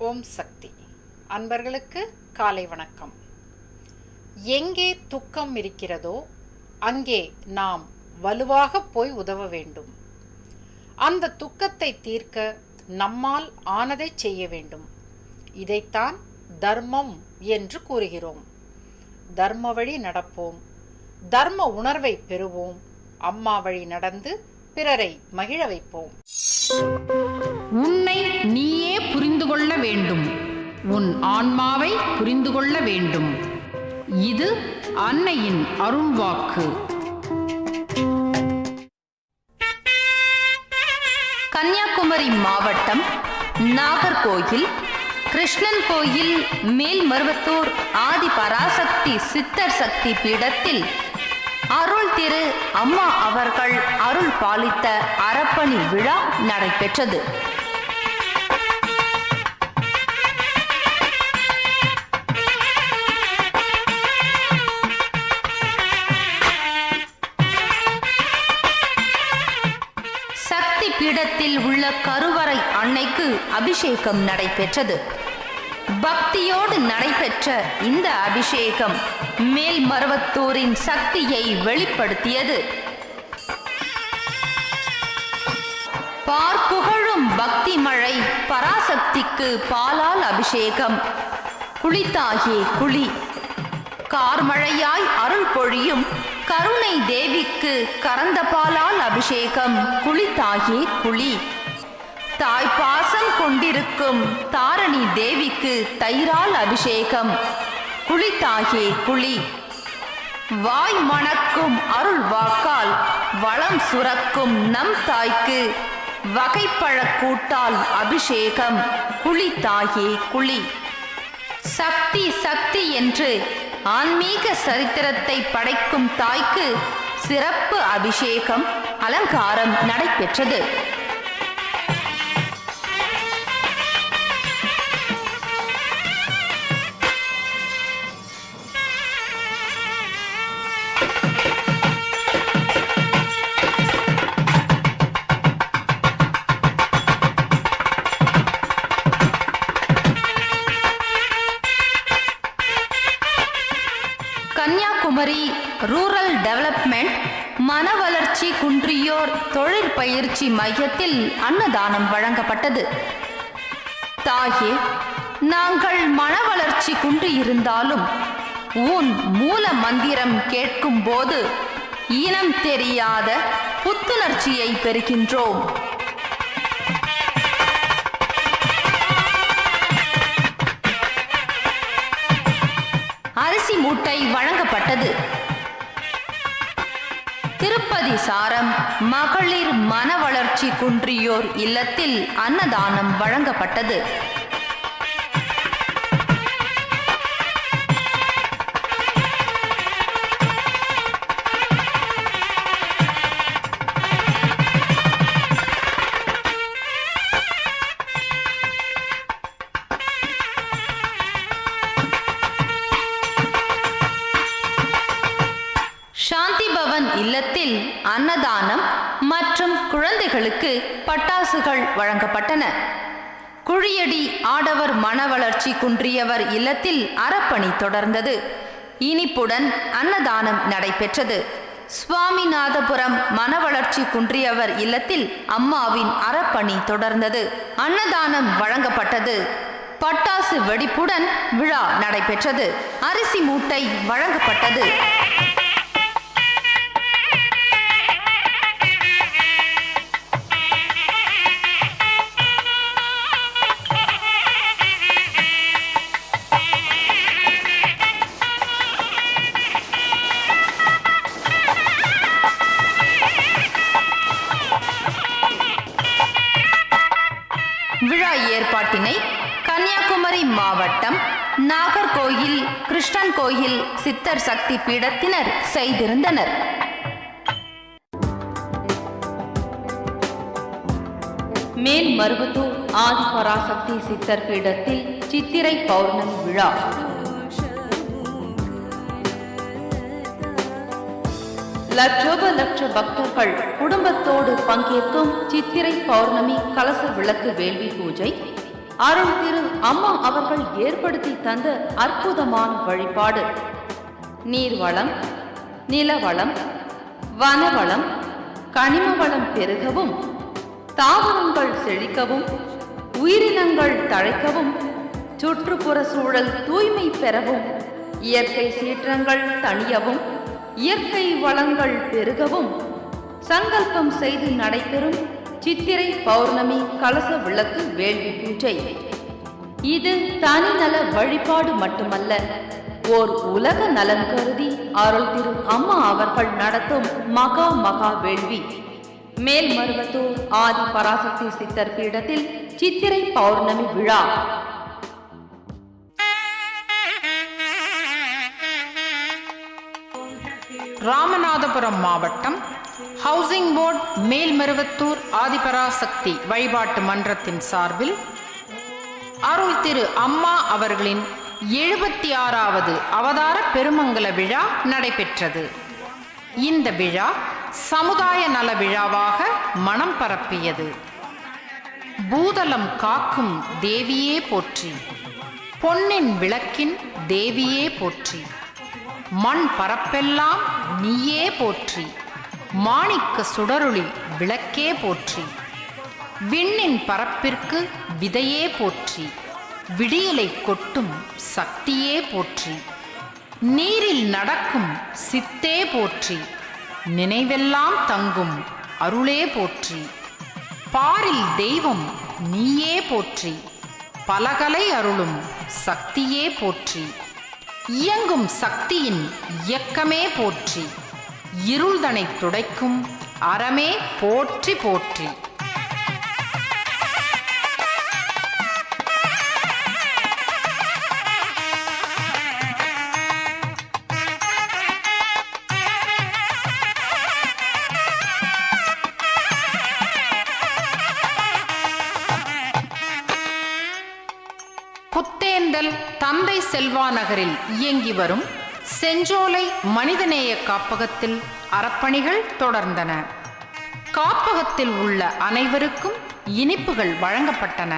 ஓம் சக்தி அன்பர்களுக்கு காலை வணக்கம். எங்கே துக்கம் இருக்கிறதோ அங்கே நாம் வலுவாக போய் உதவ வேண்டும். அந்த துக்கத்தை தீர்க்க நம்மால் ஆனதை செய்ய வேண்டும். இதைத்தான் தர்மம் என்று கூறுகிறோம். தர்ம வழி நடப்போம், தர்ம உணர்வை பெறுவோம், அம்மா வழி நடந்து பிறரை மகிழ வைப்போம். உன்னை நீயே புரிந்து கொள்ள வேண்டும், உன் ஆன்மாவை புரிந்து கொள்ள வேண்டும். இது அன்னையின் அருள்வாக்கு. கன்னியாகுமரி மாவட்டம் நாகர்கோயில் கிருஷ்ணன் கோயில் மேல்மருவத்தூர் ஆதி பராசக்தி சித்தர் சக்தி பீடத்தில் அருள் திரு அம்மா அவர்கள் அருள் பாலித்த அறப்பணி விழா நடைபெற்றது. சக்தி பீடத்தில் உள்ள கருவறை அன்னைக்கு அபிஷேகம் நடைபெற்றது. பக்தியோடு நடைபெற்ற இந்த அபிஷேகம் மேல்மருவத்தூரின் சக்தியை வெளிப்படுத்தியது. பார்ப்புகழும் பக்தி மழை பராசக்திக்கு பாலால் அபிஷேகம். குளித்தாயே குளி, கார்மழையாய் அருள் பொழியும் கருணை தேவிக்கு கறந்த பாலால் அபிஷேகம். குளித்தாயே குளி, தாய்ப்பாசம் கொண்டிருக்கும் தாரணி தேவிக்கு தயிரால் அபிஷேகம். குளித்தாயே குளி, வாய் மணக்கும் அருள் வாக்கால் வளம் சுரக்கும் நம் தாய்க்கு வகைப்பழ கூட்டால் அபிஷேகம். குளித்தாயே குளி. சக்தி சக்தி என்று ஆன்மீக சரித்திரத்தை படைக்கும் தாய்க்கு சிறப்பு அபிஷேகம் அலங்காரம் நடைபெற்றது. கன்னியாகுமரி ரூரல் டெவலப்மெண்ட் மன வளர்ச்சி குன்றியோர் தொழிற்பயிற்சி மையத்தில் அன்னதானம் வழங்கப்பட்டது. தாயே, நாங்கள் மன வளர்ச்சி குன்றியிருந்தாலும் உன் மூல மந்திரம் கேட்கும் போது இனம் தெரியாத புத்துணர்ச்சியை பெறுகின்றோம். அரிசி மூட்டை வழங்கப்பட்டது. திருப்பதி சாரம் மகளிர் மன வளர்ச்சி குன்றியோர் இல்லத்தில் அன்னதானம் வழங்கப்பட்டது. சாந்தி பவன் இல்லத்தில் அன்னதானம் மற்றும் குழந்தைகளுக்கு பட்டாசுகள் வழங்கப்பட்டன. குழியடி ஆடவர் மன வளர்ச்சி குன்றியவர் இல்லத்தில் அறப்பணி தொடர்ந்தது. இனிப்புடன் அன்னதானம் நடைபெற்றது. சுவாமிநாதபுரம் மன வளர்ச்சி குன்றியவர் இல்லத்தில் அம்மாவின் அறப்பணி தொடர்ந்தது. அன்னதானம் வழங்கப்பட்டது. பட்டாசு வெடிப்புடன் விழா நடைபெற்றது. அரிசி மூட்டை வழங்கப்பட்டது. விழா ஏற்பாட்டினை கன்னியாகுமரி மாவட்டம் நாகர்கோயில் கிருஷ்ணன் கோயில் சித்தர் சக்தி பீடத்தினர் செய்திருந்தனர். மேல்மருவத்தூர் ஆதி பராசக்தி சித்தர் பீடத்தில் சித்திரை பௌர்ணமி விழா. லட்சோப லட்ச பக்தர்கள் குடும்பத்தோடு பங்கேற்கும் சித்திரை பௌர்ணமி கலச விளக்கு வேள்வி பூஜை அருள் திரு அம்மா அவர்கள் ஏற்படுத்தி தந்த அற்புதமான வழிபாடு. நீர்வளம், நிலவளம், வனவளம், கனிம வளம் பெருகவும், தாவரங்கள் செழிக்கவும், உயிரினங்கள் தழைக்கவும், சுற்றுப்புற சூழல் தூய்மை பெறவும், இயற்கை சீற்றங்கள் தணியவும், இயற்கை வளங்கள் பெருகவும் சங்கல்பம் செய்து நடைபெறும் சித்திரை பௌர்ணமி கலச விளக்கு வேள்வி பூஜை. இது தனிநல வழிபாடு மட்டுமல்ல, ஓர் உலக நலன் கருதி அருள் திரு அம்மா அவர்கள் நடத்தும் மகா வேள்வி. மேல்மருவத்தூர் ஆதி பராசக்தி சித்தர் பீடத்தில் சித்திரை பௌர்ணமி விழா. ராமநாதபுரம் மாவட்டம் ஹவுசிங் போர்டு மேல்மருவத்தூர் ஆதிபராசக்தி வழிபாட்டு மன்றத்தின் சார்பில் அருள் திரு அம்மா அவர்களின் 76வது அவதார பெருமங்கல விழா நடைபெற்றது. இந்த விழா சமுதாய நல விழாவாக மனம் பரப்பியது. பூதலம் காக்கும் தேவியே போற்றி, பொன்னின் விளக்கின் தேவியே போற்றி, மண் பரப்பெல்லாம் நீயே போற்றி, மாணிக்க சுடருளி விளக்கே போற்றி, விண்ணின் பரப்பிற்கு விதையே போற்றி, விடியலை கொட்டும் சக்தியே போற்றி, நீரில் நடக்கும் சித்தே போற்றி, நினைவெல்லாம் தங்கும் அருளே போற்றி, பாரில் தெய்வம் நீயே போற்றி, பலகலை அருளும் சக்தியே போற்றி, இயங்கும் சக்தியின் இயக்கமே போற்றி, இருள்தனை துடைக்கும் அறமே போற்றி போற்றி. புத்தேந்தல் தந்தை செல்வா நகரில் இயங்கி வரும் செஞ்சோலை மனிதநேய காப்பகத்தில் அறப்பணிகள் தொடர்ந்தன. காப்பகத்தில் உள்ள அனைவருக்கும் இனிப்புகள் வழங்கப்பட்டன.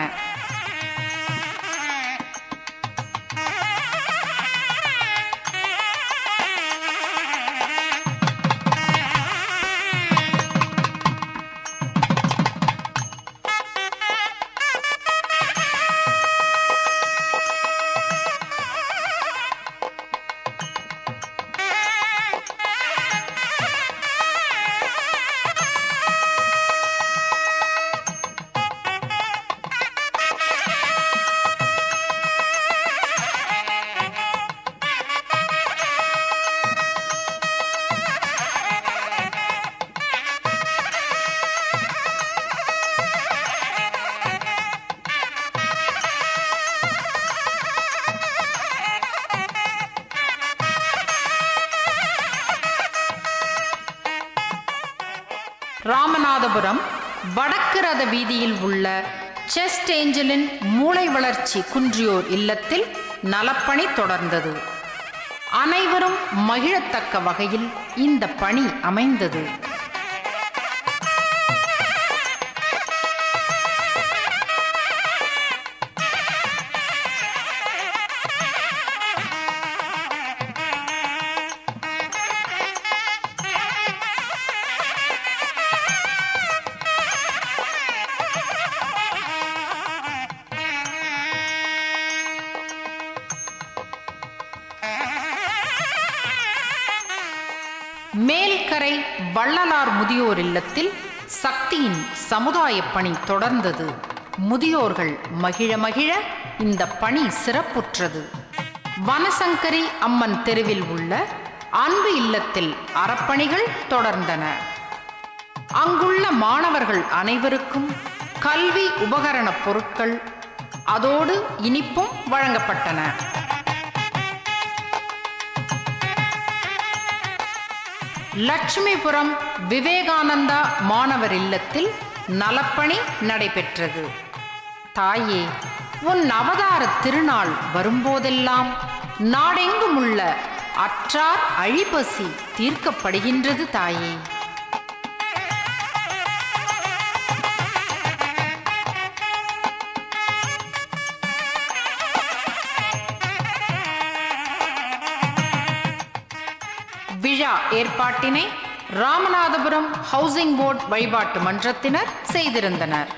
ராமநாதபுரம் வடக்கு ரத வீதியில் உள்ள செஸ்ட் ஏஞ்சலின் மூளை வளர்ச்சி குன்றியோர் இல்லத்தில் நலப்பணி தொடர்ந்தது. அனைவரும் மகிழத்தக்க வகையில் இந்த பணி அமைந்தது. மேல்கரை வள்ளலார் முதியோர் இல்லத்தில் சக்தியின் சமுதாய பணி தொடர்ந்தது. முதியோர்கள் மகிழ மகிழ இந்த பணி சிறப்புற்றது. வனசங்கரி அம்மன் தெருவில் உள்ள அன்பு இல்லத்தில் அறப்பணிகள் தொடர்ந்தன. அங்குள்ள மாணவர்கள் அனைவருக்கும் கல்வி உபகரண பொருட்கள் அதோடு இனிப்பும் வழங்கப்பட்டன. லட்சுமிபுரம் விவேகானந்தா மாணவர் இல்லத்தில் நலப்பணி நடைபெற்றது. தாயே, உன் அவதார திருநாள் வரும்போதெல்லாம் நாடெங்கும் உள்ள அற்றார் அழிபசி தீர்க்கப்படுகின்றது தாயே. விழா ஏற்பாட்டினை ராமநாதபுரம் ஹவுசிங் போர்டு வழிபாட்டு மன்றத்தினர் செய்திருந்தனர்.